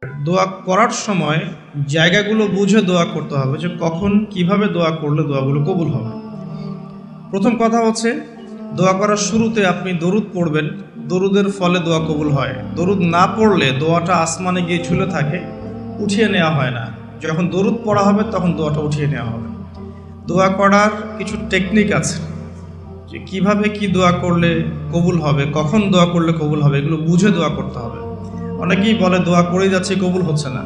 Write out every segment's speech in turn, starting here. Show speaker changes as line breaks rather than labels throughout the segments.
দোয়া করার সময় জায়গাগুলো বুঝে দোয়া করতে হবে যে কখন কিভাবে দোয়া করলে দোয়াগুলো কবুল হবে। প্রথম কথা হচ্ছে, দোয়া করার শুরুতে আপনি দরুদ পড়বেন। দরুদের ফলে দোয়া কবুল হয়। দরুদ না পড়লে দোয়াটা আসমানে গিয়ে ঝুলে থাকে, উঠিয়ে নেওয়া হয় না। যখন দরুদ পড়া হবে তখন দোয়াটা উঠিয়ে নেওয়া হবে। দোয়া করার কিছু টেকনিক আছে, যে কিভাবে কি দোয়া করলে কবুল হবে, কখন দোয়া করলে কবুল হবে, এগুলো বুঝে দোয়া করতে হবে। অনেকেই বলে দোয়া করেই যাচ্ছে, কবুল হচ্ছে না।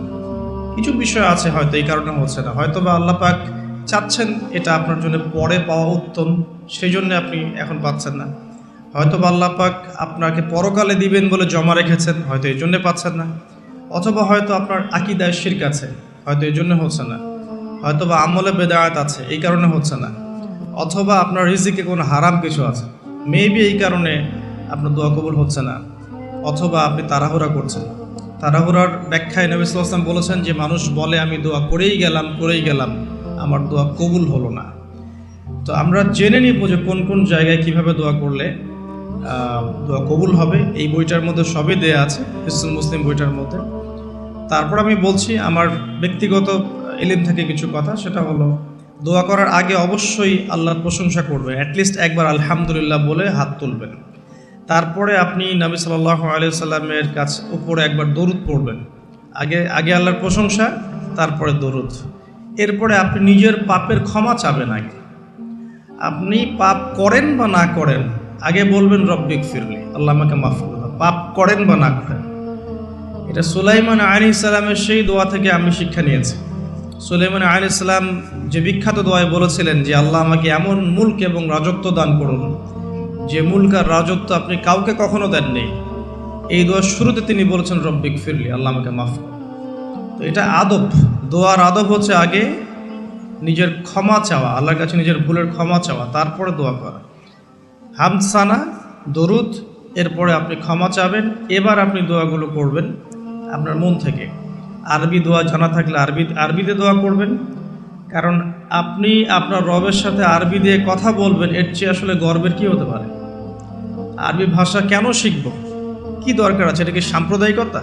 কিছু বিষয় আছে হয়তো এই কারণে হচ্ছে না, হয়তো বা আল্লাহ পাক চাচ্ছেন এটা আপনার জন্য পরে পাওয়া উত্তম, সেই জন্য আপনি এখন পাচ্ছেন না। হয়তো বা আল্লাহ পাক আপনাকে পরকালে দিবেন বলে জমা রেখেছেন, হয়তো এই জন্যে পাচ্ছেন না। অথবা হয়তো আপনার আকীদায় শিরক আছে, হয়তো এই জন্য হচ্ছে না। হয়তো বা আমলে বেদায়াত আছে, এই কারণে হচ্ছে না। অথবা আপনার রিজিকে কোনো হারাম কিছু আছে, মেবি এই কারণে আপনার দোয়া কবুল হচ্ছে না। অথবা আপনি তাড়াহুড়া করছেন। তাড়াহুড়ার ব্যাখ্যায় নবী সাল্লাল্লাহু আলাইহি ওয়াসাল্লাম বলেছেন যে মানুষ বলে আমি দোয়া করেই গেলাম, আমার দোয়া কবুল হলো না। তো আমরা জেনে নিব যে কোন কোন জায়গায় কিভাবে দোয়া করলে দোয়া কবুল হবে। এই বইটার মধ্যে সবই দেয়া আছে, হিসনুল মুসলিম বইটার মধ্যে। তারপর আমি বলছি আমার ব্যক্তিগত ইলম থেকে কিছু কথা, সেটা হলো দোয়া করার আগে অবশ্যই আল্লাহর প্রশংসা করবেন। অ্যাটলিস্ট একবার আলহামদুলিল্লাহ বলে হাত তুলবেন। তারপরে আপনি নবী সাল্লাল্লাহু আলাইহি সাল্লামের কাছে উপরে একবার দরুদ পড়বেন। আগে আগে আল্লাহর প্রশংসা, তারপরে দরুদ। এরপরে আপনি নিজের পাপের ক্ষমা চাবেন। আগে আপনি পাপ করেন বা না করেন, আগে বলবেন রব্বিক ফিরলি, আল্লাহ আমাকে মাফ করে দাও, পাপ করেন বা না করেন। এটা সুলাইমান আলাইহিস সালামের সেই দোয়া থেকে আমি শিক্ষা নিয়েছি। সুলাইমান আলাইহিস সালাম যে বিখ্যাত দোয়ায় বলেছিলেন যে আল্লাহ আমাকে এমন মুলক এবং রাজত্ব দান করুন যে মুলক আর রাজত্ব আপনি কাউকে কখনো দেননি। এই দোয়ার শুরুতে তিনি বলেছেন রব্বিক ফিরলি, আল্লাহ আমাকে মাফ করুন। তো এটা আদব, দোয়ার আদব হচ্ছে আগে নিজের ক্ষমা চাওয়া, আল্লাহর কাছে নিজের ভুলের ক্ষমা চাওয়া, তারপরে দোয়া করা। হামসানা, দরুদ, এরপরে আপনি ক্ষমা চাবেন। এবার আপনি দোয়াগুলো করবেন আপনার মন থেকে। আরবি দোয়া জানা থাকলে আরবিতে দোয়া করবেন, কারণ আপনি আপনার রবের সাথে আরবি দিয়ে কথা বলবেন, এর চেয়ে আসলে গর্বের কি হতে পারে। আরবি ভাষা কেন শিখব, কি দরকার আছে? এটা কি সাম্প্রদায়িকতা?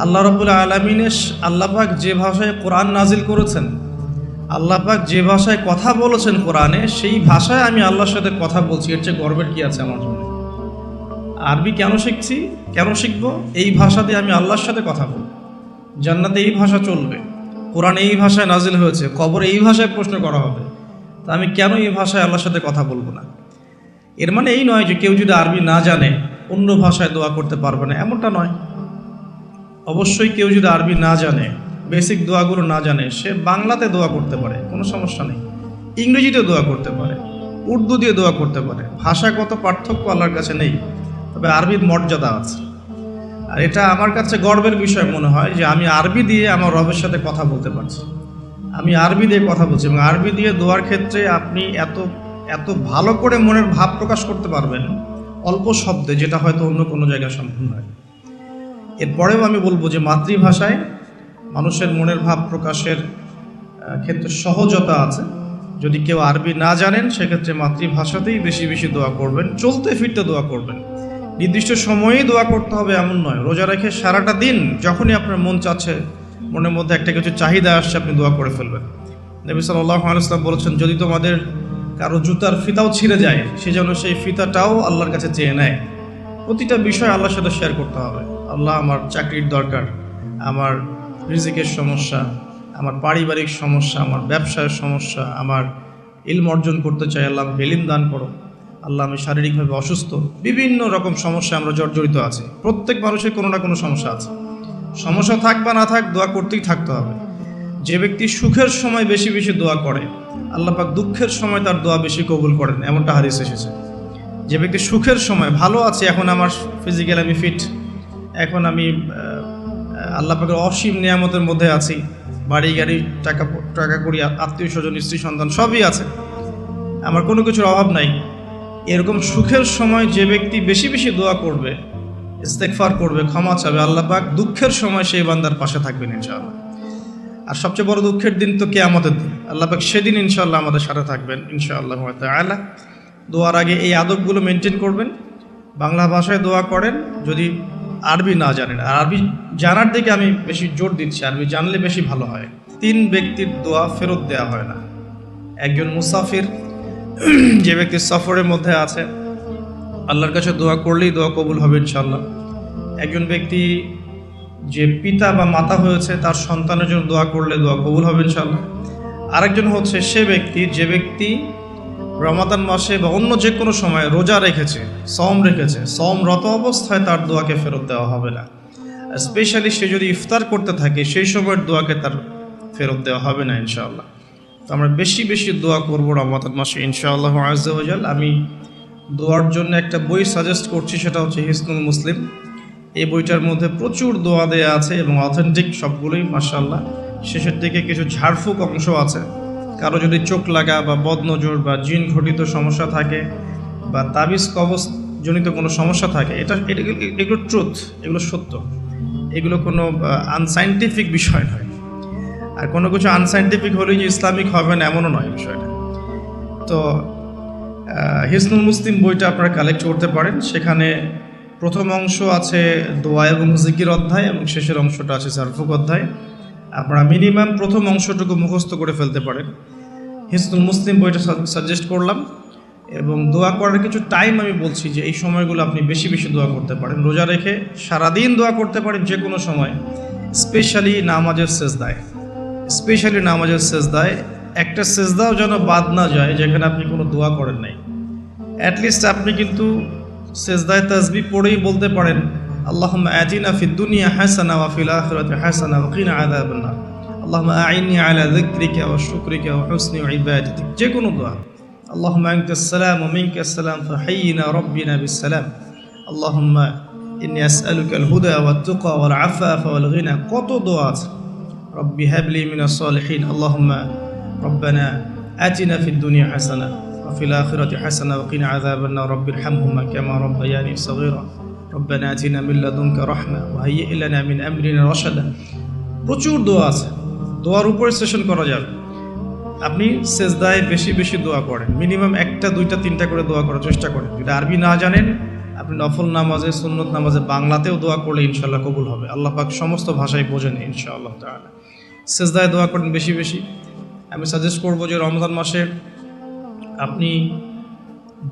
আল্লাহ রাব্বুল আলামিনের আল্লাহ পাক যে ভাষায় কোরআন নাজিল করেছেন, আল্লাহ পাক যে ভাষায় কথা বলেছেন কোরআনে, সেই ভাষায় আমি আল্লাহর সাথে কথা বলছি, এর চেয়ে গর্বের কি আছে আমার জন্য? আরবি কেন শিখছি, কেন শিখবো? এই ভাষা দিয়ে আমি আল্লাহর সাথে কথা বলব। জান্নাতে এই ভাষা চলবে, কোরআনে এই ভাষায় নাজিল হয়েছে, কবরে এই ভাষায় প্রশ্ন করা হবে, তা আমি কেন এই ভাষায় আল্লাহর সাথে কথা বলবো না? এর মানে এই নয় যে কেউ যদি আরবি না জানে অন্য ভাষায় দোয়া করতে পারবে না, এমনটা নয়। অবশ্যই কেউ যদি আরবি না জানে, বেসিক দোয়াগুলো না জানে, সে বাংলাতে দোয়া করতে পারে, কোনো সমস্যা নেই। ইংরেজিতে দোয়া করতে পারে, উর্দু দিয়ে দোয়া করতে পারে। ভাষাগত পার্থক্য আল্লাহর কাছে নেই, তবে আরবির মর্যাদা আছে। আর এটা আমার কাছে গর্বের বিষয় মনে হয় যে আমি আরবি দিয়ে আমার রবের সাথে কথা বলতে পারছি। আমি আরবি দিয়ে কথা বলছি, এবং আরবি দিয়ে দোয়ার ক্ষেত্রে আপনি এত এত ভালো করে মনের ভাব প্রকাশ করতে পারবেন অল্প শব্দে, যেটা হয়তো অন্য কোনো জায়গায় সম্ভব নয়। এরপরেও আমি বলবো যে মাতৃভাষায় মানুষের মনের ভাব প্রকাশের ক্ষেত্রে সহজতা আছে। যদি কেউ আরবি না জানেন, সেক্ষেত্রে মাতৃভাষাতেই বেশি বেশি দোয়া করবেন, চলতে ফিরতে দোয়া করবেন। নির্দিষ্ট সময়েই দোয়া করতে হবে এমন নয়, রোজা রেখে সারাটা দিন যখনই আপনার মন চাচ্ছে, মনের মধ্যে একটা কিছু চাহিদা আসছে, আপনি দোয়া করে ফেলবেন। নবী সাল্লাল্লাহু আলাইহি ওয়াসাল্লাম বলেছেন, যদি তোমাদের কারো জুতার ফিতাও ছিঁড়ে যায়, সে যেন সেই ফিতাটাও আল্লাহর কাছে চেয়ে নেয়। প্রতিটা বিষয় আল্লাহর সাথে শেয়ার করতে হবে। আল্লাহ, আমার চাকরির দরকার, আমার রিজিকের সমস্যা, আমার পারিবারিক সমস্যা, আমার ব্যবসায়ের সমস্যা, আমার ইলম অর্জন করতে চাই, আল্লাহ আমাকে ইলম দান করো। আল্লাহ, আমি শারীরিকভাবে অসুস্থ। বিভিন্ন রকম সমস্যা আমরা জর্জরিত আছি। প্রত্যেক মানুষের কোনো না কোনো সমস্যা আছে। সমস্যা থাক বা না থাক, দোয়া করতেই থাকতে হবে। যে ব্যক্তি সুখের সময় বেশি বেশি দোয়া করে, আল্লাহ পাক দুঃখের সময় তার দোয়া বেশি কবুল করেন, এমনটা হাদিস এসেছে। যে ব্যক্তি সুখের সময় ভালো আছে, এখন আমার ফিজিক্যাল আমি ফিট, এখন আমি আল্লাহ পাকের অসীম নিয়ামতের মধ্যে আছি, বাড়ি গাড়ি, টাকা করি, আত্মীয় স্বজন, স্ত্রী সন্তান সবই আছে, আমার কোনো কিছুর অভাব নাই। এরকম সুখের সময় যে ব্যক্তি বেশি বেশি দোয়া করবে, ইস্তেগফার করবে, ক্ষমা চাবে, আল্লাহ পাক দুঃখের সময় সেই বান্দার পাশে থাকবেন ইনশাআল্লাহ। আর সবচেয়ে বড় দুঃখের দিন তো কিয়ামতের দিন, আল্লাহ পাক সেদিন ইনশাআল্লাহ আমাদের সাথে থাকবেন ইনশাআল্লাহ তাআলা। দোয়ার আগে এই আদবগুলো মেনটেন করবেন। বাংলা ভাষায় দোয়া করেন, যদি আরবি না জানেন, আর আরবি জানার দিকে আমি বেশি জোর দিচ্ছি, আরবি জানলে বেশি ভালো হয়। 3 ব্যক্তির দোয়া ফেরত দেওয়া হয় না। একজন মুসাফির, যে ব্যক্তি সফরের মধ্যে আছে, আল্লাহর কাছে দোয়া করলেই দোয়া কবুল হবে ইনশাআল্লাহ। একজন ব্যক্তি যে পিতা বা মাতা হয়েছে, তার সন্তানের জন্য দোয়া করলে দোয়া কবুল হবে ইনশাআল্লাহ। আরেকজন হচ্ছে সে ব্যক্তি যে ব্যক্তি রমাদান মাসে বা অন্য যে কোনো সময় রোজা রেখেছে, সমরত অবস্থায় তার দোয়াকে ফেরত দেওয়া হবে না। স্পেশালি সে যদি ইফতার করতে থাকে সেই সময়ের দোয়াকে তার ফেরত দেওয়া হবে না ইনশাআল্লাহ। তো আমরা বেশি বেশি দোয়া করব রমাদান মাসে ইনশাআল্লাহ আযজা ওয়া জাল। আমি দোয়ার জন্য একটা বই সাজেস্ট করছি, সেটা হচ্ছে হিসনুল মুসলিম। এই বইটার মধ্যে প্রচুর দোয়া দেয়া আছে এবং অথেন্টিক সবগুলোই মাশাআল্লাহ। শেষের দিকে কিছু ঝাড়ফুঁক অংশ আছে। কারো যদি চোখ লাগা বা বদনজর বা জিন ঘটিত সমস্যা থাকে বা তাবিজ কবজ জনিত কোনো সমস্যা থাকে, এগুলো ট্রুথ, এগুলো সত্য, এগুলো কোনো আনসাইন্টিফিক বিষয় নয়। আর কোনো কিছু আনসাইন্টিফিক হলেই যে ইসলামিক হবে না এমনও নয় বিষয়টা। তো হিসনুল মুসলিম বইটা আপনারা কালেক্ট করতে পারেন। সেখানে প্রথম অংশ আছে দোয়া এবং জিকির অধ্যায় এবং শেষের অংশটা আছে ঝাড়ফুঁক অধ্যায়। আপনারা মিনিমাম প্রথম অংশটুকু মুখস্থ করে ফেলতে পারেন। হিসনুল মুসলিম বইটা সাজেস্ট করলাম। এবং দোয়া করার কিছু টাইম আমি বলছি যে এই সময়গুলো আপনি বেশি বেশি দোয়া করতে পারেন। রোজা রেখে সারাদিন দোয়া করতে পারেন যে কোনো সময়, স্পেশালি নামাজের সেজদায় একটা সেজদাও যেন বাদ না যায় যেখানে আপনি কোনো দোয়া করেন নাই। অ্যাটলিস্ট আপনি কিন্তু সেজদায় তাসবিহ পড়েই বলতে পারেন আল্লাহুম্মা আতিনা ফিদ দুনিয়া হাসানা ওয়া ফিল আখিরাতি হাসানা ওয়া কিনা আযাবান নার, আল্লাহুম্মা আইন্নি আলা যিকরিকা ওয়া শুকরিকা ওয়া হুসনি ইবাদাতিক। যে কোনো দোয়া, আল্লাহুম্মা আনতাস সালাম ওয়া মিনকাস সালাম ফাহাইয়িনা রাব্বিনা বিস সালাম, আল্লাহুম্মা ইন্নী আসআলুকাল হুদা ওয়াত তুকা ওয়াল আফাফা ওয়াল গিনা। কত দোয়া আছে। রব্বি হাবলি মিনাস সালিহিন, আল্লাহুম্মা রব্বানা আতিনা ফিদ দুনিয়া হাসানা ওয়া ফিল আখিরাতি হাসানা ওয়া কিনা আযাবান নার, রব্বির হামহুমা কামা রাব্বায়ানি সগীরা, রব্বানা আতিনা মিন লাদুনকা রাহমা ওয়া হাইয়্যি লানা মিন আমরিনা রাশাদা। প্রচুর দোয়া আছে, দোয়ার উপরে সেশন করা যাবে। আপনি সেজদায় বেশি বেশি দোয়া করেন, মিনিমাম 1টা 2টা 3টা করে দোয়া করার চেষ্টা করেন। যদি আরবি না জানেন, আপনি নফল নামাজে, সুন্নত নামাজে বাংলাতেও দোয়া করলে ইনশাআল্লাহ কবুল হবে। আল্লাহ পাক সমস্ত ভাষায় বোঝেন ইনশাআল্লাহ তাআলা। সেজদায় দোয়া করেন বেশি বেশি। আমি সাজেস্ট করবো যে রমজান মাসে আপনি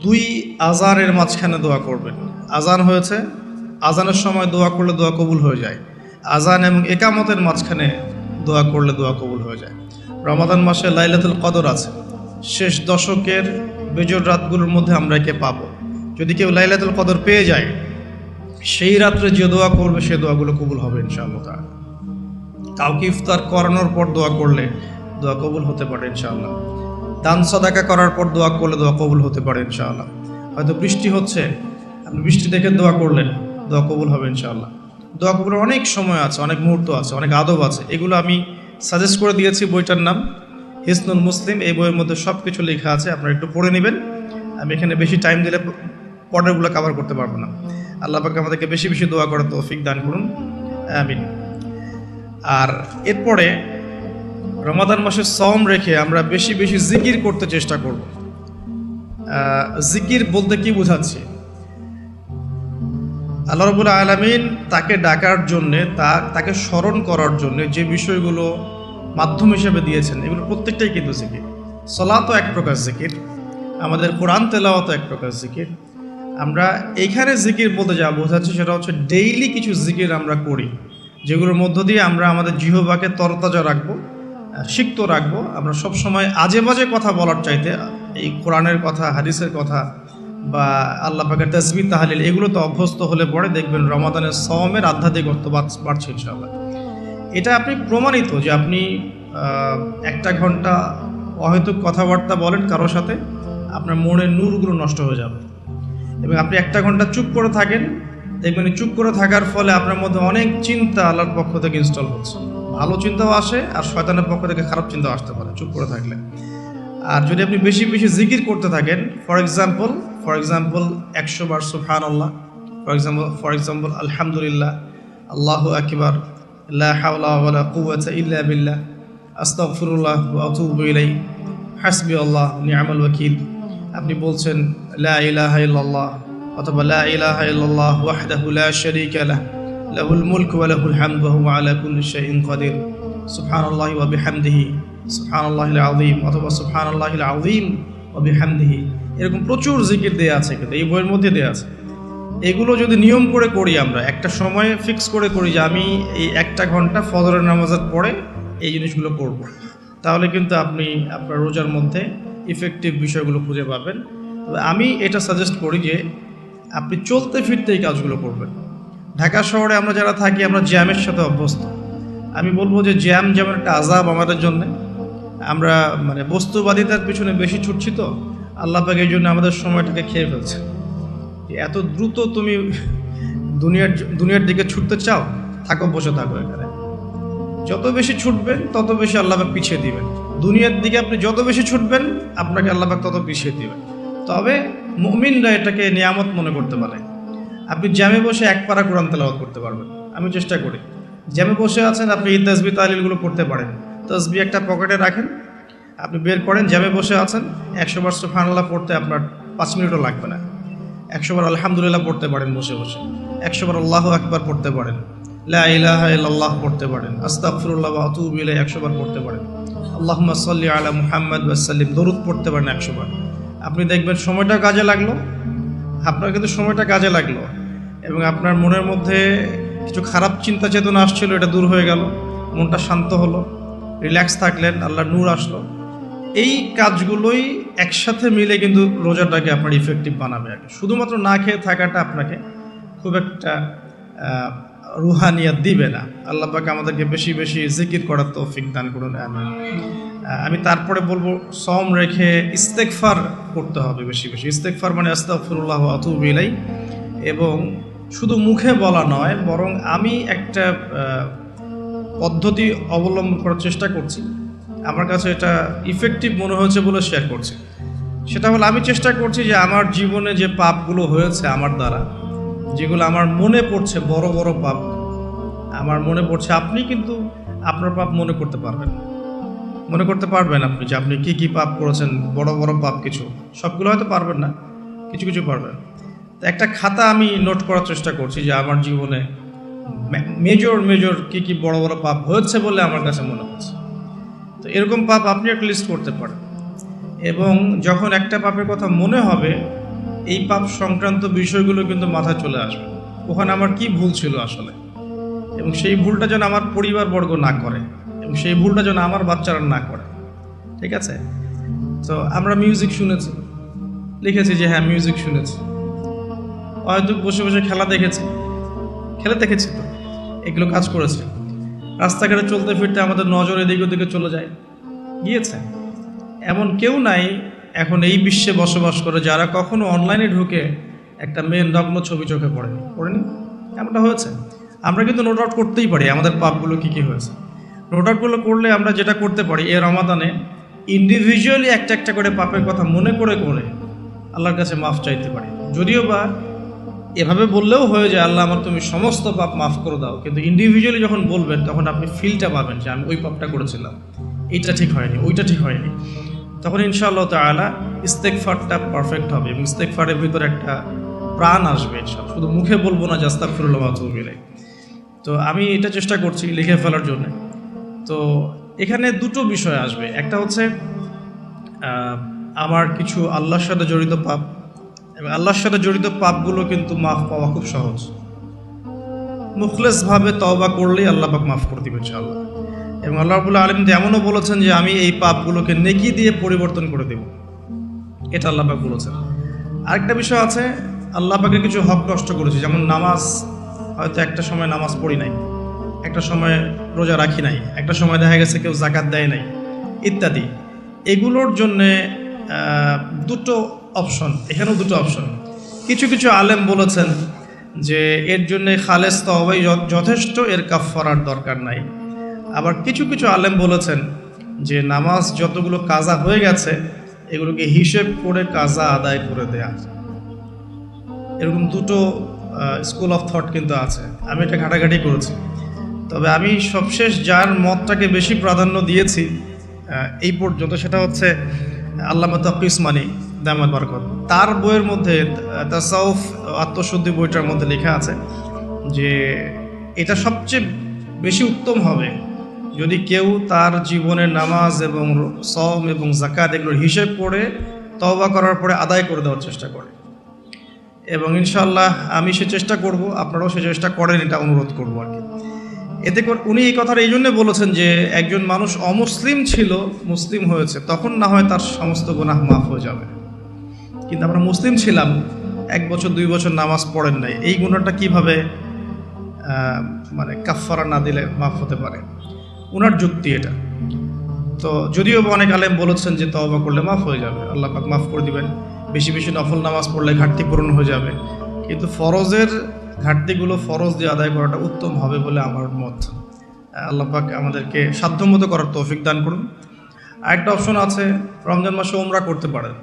2 আজানের মাঝখানে দোয়া করবেন। আজান হয়েছে, আজানের সময় দোয়া করলে দোয়া কবুল হয়ে যায়। আজান এবং একামতের মাঝখানে দোয়া করলে দোয়া কবুল হয়ে যায়। রমাদান মাসে লাইলাতুল কদর আছে, শেষ দশকের বেজোর রাতগুলোর মধ্যে আমরা একে পাবো। যদি কেউ লাইলাতুল কদর পেয়ে যায়, সেই রাত্রে যে দোয়া করবে সে দোয়াগুলো কবুল হবে ইনশাআল্লাহ তাআলা। কাউকে ইফতার করানোর পর দোয়া করলে দোয়া কবুল হতে পারে ইনশাআল্লাহ। দান সাদাকা করার পর দোয়া করলে দোয়া কবুল হতে পারে ইনশাআল্লাহ। হয়তো বৃষ্টি হচ্ছে, আপনি বৃষ্টি দেখে দোয়া করলেন, দোয়া কবুল হবে ইনশাআল্লাহ। দোয়া কবুলের অনেক সময় আছে, অনেক মুহূর্ত আছে, অনেক আদব আছে। এগুলো আমি সাজেস্ট করে দিয়েছি। বইটার নাম হিসনুল মুসলিম। এই বইয়ের মধ্যে সব কিছু লেখা আছে, আপনারা একটু পড়ে নেবেন। আমি এখানে বেশি টাইম দিলে পরেরগুলো কভার করতে পারবো না। আল্লাহ পাক আমাদেরকে বেশি বেশি দোয়া করার তৌফিক দান করুন, আমিন। আর এরপরে রমাদান মাসে সওম রেখে আমরা বেশি বেশি জিকির করতে চেষ্টা করব। জিকির বলতে কি বোঝাচ্ছি? আল্লাহ রাব্বুল আলামিন তাকে ডাকার জন্যে, তাকে স্মরণ করার জন্যে যে বিষয়গুলো মাধ্যম হিসেবে দিয়েছেন, এগুলো প্রত্যেকটাই কিন্তু জিকির। সালাতও এক প্রকার জিকির, আমাদের কোরআন তেলাওয়াতও এক প্রকার জিকির। আমরা এইখানে জিকির বলতে যা বোঝাচ্ছি সেটা হচ্ছে ডেইলি কিছু জিকির আমরা করি, যেগুলোর মধ্য দিয়ে আমরা আমাদের জিহ্বাকে তরতাজা রাখবো, সিক্ত রাখবো। আমরা সবসময় আজে বাজে কথা বলার চাইতে এই কোরআনের কথা, হাদিসের কথা বা আল্লাহ পাকের তাসবিহ তাহলিল, এগুলো তো অভ্যস্ত হলে পরে দেখবেন রমাদানের সওমের আধ্যাত্মিকত্ব বাড়ছে ইনশাআল্লাহ। এটা আপনি প্রমাণিত যে আপনি 1টা ঘন্টা অহেতুক কথাবার্তা বলেন কারোর সাথে, আপনার মনের নূরগুলো নষ্ট হয়ে যাবে। এবং আপনি 1টা ঘন্টা চুপ করে থাকেন, দেখবেন চুপ করে থাকার ফলে আপনার মধ্যে অনেক চিন্তা আল্লাহর পক্ষ থেকে ইনস্টল হচ্ছে। ভালো চিন্তাও আসে আর শয়তানের পক্ষ থেকে খারাপ চিন্তাও আসতে পারে চুপ করে থাকলে। আর যদি আপনি বেশি বেশি জিকির করতে থাকেন, ফর এক্সাম্পল 100 বার সুবহানাল্লাহ, ফর এক্সাম্পল আলহামদুলিল্লাহ, আল্লাহু আকবার, লা হাওলা ওয়ালা কুওয়াতা ইল্লা বিল্লাহ, আস্তাগফিরুল্লাহ ওয়া আতুবু ইলাইহি, হাসবিয়াল্লাহ নি'মাল ওয়াকিল। আপনি বলছেন লা ইলাহা ইল্লাল্লাহ অথবা লা ইলাহা ইল্লাল্লাহ ওয়াহদাহু লা শারীকা লাহ লাহুল মুলকু ওয়া লাহুল হামদু ওয়া হুয়া আলা কুল্লি শাইইন কাদির, সুবহানাল্লাহি ওয়া বিহামদিহি সুবহানাল্লাহিল আযীম, অথবা সুবহানাল্লাহিল আযীম ওয়া বিহামদিহি। এরকম প্রচুর জিকির দেয়া আছে, কিন্তু এই বইয়ের মধ্যে দেয়া আছে। এগুলো যদি নিয়ম করে করি, আমরা একটা সময় ফিক্স করে করি যে আমি এই 1 ঘন্টা ফজরের নামাজের পরে এই জিনিসগুলো করব, তাহলে কিন্তু আপনি আপনার রোজার মধ্যে ইফেক্টিভ বিষয়গুলো খুঁজে পাবেন। তবে আমি এটা সাজেস্ট করি যে আপনি চলতে ফিরতে এই কাজগুলো করবেন। ঢাকা শহরে আমরা যারা থাকি, আমরা জ্যামের সাথে অভ্যস্ত। আমি বলবো যে জ্যাম যেমন একটা আযাব আমাদের জন্য, আমরা মানে বস্তুবাদিতার পিছনে বেশি ছুটছি, তো আল্লাহ পাক এই জন্য আমাদের সময়টাকে খেয়ে ফেলছে। এত দ্রুত তুমি দুনিয়ার দিকে ছুটতে চাও, থাকো, বসে থাকো এখানে। যত বেশি ছুটবেন তত বেশি আল্লাহ পাক পিছিয়ে দিবেন। দুনিয়ার দিকে আপনি যত বেশি ছুটবেন, আপনাকে আল্লাহ পাক তত পিছিয়ে দিবেন। তবে মুমিনরা এটাকে নিয়ামত মনে করতে পারে। আপনি জ্যামে বসে 1 পারা কোরআন তেলাওয়াত করতে পারবেন। আমি চেষ্টা করি, জ্যামে বসে আছেন, আপনি এই তাসবিহ তাহলিলগুলো করতে পারেন। তাসবিহ একটা পকেটে রাখেন, আপনি বের করেন, জ্যামে বসে আছেন, 100 বার সুবহানাল্লাহ পড়তে আপনার 5 মিনিটও লাগবে না। 100 বার আলহামদুলিল্লাহ পড়তে পারেন বসে বসে, 100 বার আল্লাহু আকবার পড়তে পারেন, লা ইলাহা ইল্লাল্লাহ পড়তে পারেন, আস্তাগফিরুল্লাহ ওয়া আতুবু ইলাইহি 100 বার পড়তে পারেন, আল্লাহুম্মা সাল্লি আলা মুহাম্মাদ ওয়া সাল্লিম দরুদ পড়তে পারেন 100 বার। আপনি দেখবেন সময়টা কাজে লাগলো, আপনার কিন্তু সময়টা কাজে লাগলো, এবং আপনার মনের মধ্যে কিছু খারাপ চিন্তা চেতনা আসছিল, এটা দূর হয়ে গেল, মনটা শান্ত হলো, রিল্যাক্স থাকলেন, আল্লাহর নূর আসলো। এই কাজগুলোই একসাথে মিলে কিন্তু রোজাটাকে আপনার ইফেক্টিভ বানাবে। শুধুমাত্র না খেয়ে থাকাটা আপনাকে খুব একটা রুহানিয়াত দিবে না। আল্লাহ পাক আমাদেরকে বেশি বেশি জিকির করার তৌফিক দান করুন, আমিন। আমি তারপরে বলবো, সওম রেখে ইস্তেগফার করতে হবে বেশি বেশি। ইস্তেগফার মানে আস্তাগফিরুল্লাহ ওয়া আতুবু ইলাইহি, এবং শুধু মুখে বলা নয়, বরং আমি একটা পদ্ধতি অবলম্বন করার চেষ্টা করছি। আমার কাছে এটা ইফেক্টিভ মনে হয়েছে বলে শেয়ার করছি। সেটা হলো, আমি চেষ্টা করছি যে আমার জীবনে যে পাপগুলো হয়েছে আমার দ্বারা, যেগুলো আমার মনে পড়ছে, বড় বড় পাপ আমার মনে পড়ছে, আপনি কিন্তু আপনার পাপ মনে করতে পারবেন আপনি যে আপনি কি পাপ করেছেন, বড় বড় পাপ কিছু, সবগুলো হয়তো পারবেন না, কিছু কিছু পারবেন। তো একটা খাতা আমি নোট করার চেষ্টা করছি যে আমার জীবনে মেজর কি বড় বড় পাপ হয়েছে বলে আমার কাছে মনে হচ্ছে। তো এরকম পাপ আপনি একটা লিস্ট করতে পারেন, এবং যখন একটা পাপের কথা মনে হবে, এই পাপ সংক্রান্ত বিষয়গুলো কিন্তু মাথায় চলে আসবে, ওখানে আমার কি ভুল ছিল আসলে, এবং সেই ভুলটা যেন আমার পরিবারবর্গ না করে, এবং সেই ভুলটা যেন আমার বাচ্চারা না করে। ঠিক আছে? তো আমরা মিউজিক শুনেছি, লিখেছি যে হ্যাঁ মিউজিক শুনেছি, হয়তো বসে বসে খেলা দেখেছি তো, এগুলো কাজ করেছে। রাস্তাঘাটে চলতে ফিরতে আমাদের নজর এদিকে ওদিকে চলে গিয়েছে। এমন কেউ নাই এখন এই বিশ্বে বসবাস করে যারা কখনো অনলাইনে ঢুকে একটা মেয়ের নগ্ন ছবি চোখে পড়েনি। এমনটা হয়েছে। আমরা কিন্তু নোট আউট করতেই পারি আমাদের পাপগুলো কি হয়েছে। নোট আউটগুলো করলে আমরা যেটা করতে পারি, এই রমাদানে ইন্ডিভিজুয়ালি একটা করে পাপের কথা মনে করে আল্লাহর কাছে মাফ চাইতে পারি। যদিও বা এভাবে বললেও হয়ে যায়, আল্লাহ আমার তুমি সমস্ত পাপ মাফ করে দাও, কিন্তু ইন্ডিভিজুয়ালি যখন বলবেন তখন আপনি ফিলটা পাবেন যে আমি ওই পাপটা করেছিলাম, এইটা ঠিক হয়নি, ওইটা ঠিক হয়নি। তখন ইনশাআল্লাহ তাআলা ইস্তেগফারটা পারফেক্ট হবে, এবং ইস্তেগফারের ভিতরে একটা প্রাণ আসবে ইনশাআল্লাহ। শুধু মুখে বলবো না যে আস্তাগফিরুল্লাহ ওয়া আতুবু ইলাইহি। তো আমি এটা চেষ্টা করছি লিখে ফেলার জন্য। তো এখানে দুটো বিষয় আসবে, একটা হচ্ছে আমার কিছু আল্লাহর সাথে জড়িত পাপ, এবং আল্লাহর সাথে জড়িত পাপগুলো কিন্তু মাফ পাওয়া খুব সহজ। মুখলেসভাবে তওবা করলেই আল্লাহ পাক মাফ করে দিবেন ইনশাআল্লাহ। এবং আল্লাহ রাব্বুল আলামিন এমনও বলেছেন যে আমি এই পাপগুলোকে নেকি দিয়ে পরিবর্তন করে দেব, এটা আল্লাহ পাক বলেছেন। আরেকটা বিষয় আছে, আল্লাহ পাকের কিছু হক নষ্ট করেছি, যেমন নামাজ, হয়তো একটা সময় নামাজ পড়ি নাই, একটা সময় রোজা রাখি নাই, একটা সময় দেখা গেছে কেউ যাকাত দেয় নাই, ইত্যাদি। এগুলোর জন্যে দুটো অপশন, এখানেও দুটো অপশন। কিছু আলেম বলেছেন যে এর জন্যে খালেস তওবাই যথেষ্ট, এর কাফফারার দরকার নাই। আবার কিছু আলেম বলেছেন যে নামাজ যতগুলো কাজা হয়ে গেছে এগুলোকে হিসেব করে কাজা আদায় করে দেয়া। এরকম দুটো স্কুল অফ থট কিন্তু আছে, আমি এটা ঘাটাঘাটি করেছি। তবে আমি সবশেষ যার মতটাকে বেশি প্রাধান্য দিয়েছি এই পর্যন্ত, সেটা হচ্ছে আল্লামা তাকি উসমানী দামাত বারাকাত, তার বইয়ের মধ্যে তাসাউফ আত্মশুদ্ধি বইটার মধ্যে লেখা আছে যে এটা সবচেয়ে বেশি উত্তম হবে যদি কেউ তার জীবনে নামাজ এবং সওম এবং যাকাত এগুলোর হিসেব করে তওবা করার পরে আদায় করে দেওয়ার চেষ্টা করে। এবং ইনশাআল্লাহ আমি সে চেষ্টা করব, আপনারাও সে চেষ্টা করেন, এটা অনুরোধ করব আর কি। এতে করে উনি এই কথাটা এই জন্য বলেছেন যে একজন মানুষ অমুসলিম ছিল, মুসলিম হয়েছে, তখন না হয় তার সমস্ত গুনাহ মাফ হয়ে যাবে, কিন্তু আমরা মুসলিম ছিলাম, 1 বছর 2 বছর নামাজ পড়েন নাই, এই গুনাহটা কিভাবে মানে কাফফারা না দিলে মাফ হতে পারে? ওনার যুক্তি এটা। তো যদিও অনেক আলেম বলেছেন যে তওবা করলে মাফ হয়ে যাবে, আল্লাহ পাক মাফ করে দিবেন, বেশি বেশি নফল নামাজ পড়লে ঘাটতি পূরণ হয়ে যাবে, কিন্তু ফরজের ঘাটতিগুলো ফরজ দিয়ে আদায় করাটা উত্তম হবে বলে আমার মত। আল্লাহ পাক আমাদেরকে সাধ্যমতো করার তৌফিক দান করুন। আরেকটা অপশন আছে, রমজান মাসে উমরা করতে পারেন।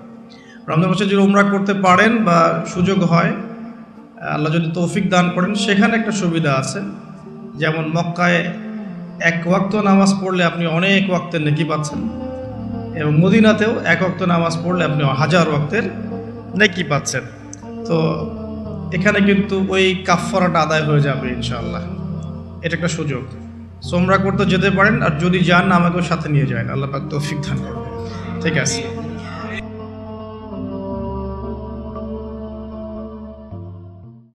রমজান মাসে যদি উমরা করতে পারেন বা সুযোগ হয়, আল্লাহ যদি তৌফিক দান করেন, সেখানে একটা সুবিধা আছে, যেমন মক্কায় 1 ওয়াক্ত নামাজ পড়লে আপনি অনেক ওয়াক্তের নেকি পাচ্ছেন, এবং মদিনাতেও 1 ওয়াক্ত নামাজ পড়লে আপনি 1000 ওয়াক্তের নেকি পাচ্ছেন। তো এখানে কিন্তু ওই কাফফারাটা আদায় হয়ে যাবে ইনশাআল্লাহ। এটা একটা সুযোগ। উমরা করতে যেতে পারেন, আর যদি যান আমাকেও সাথে নিয়ে যায়, আল্লাহ পাক তৌফিক দান করবে। ঠিক আছে।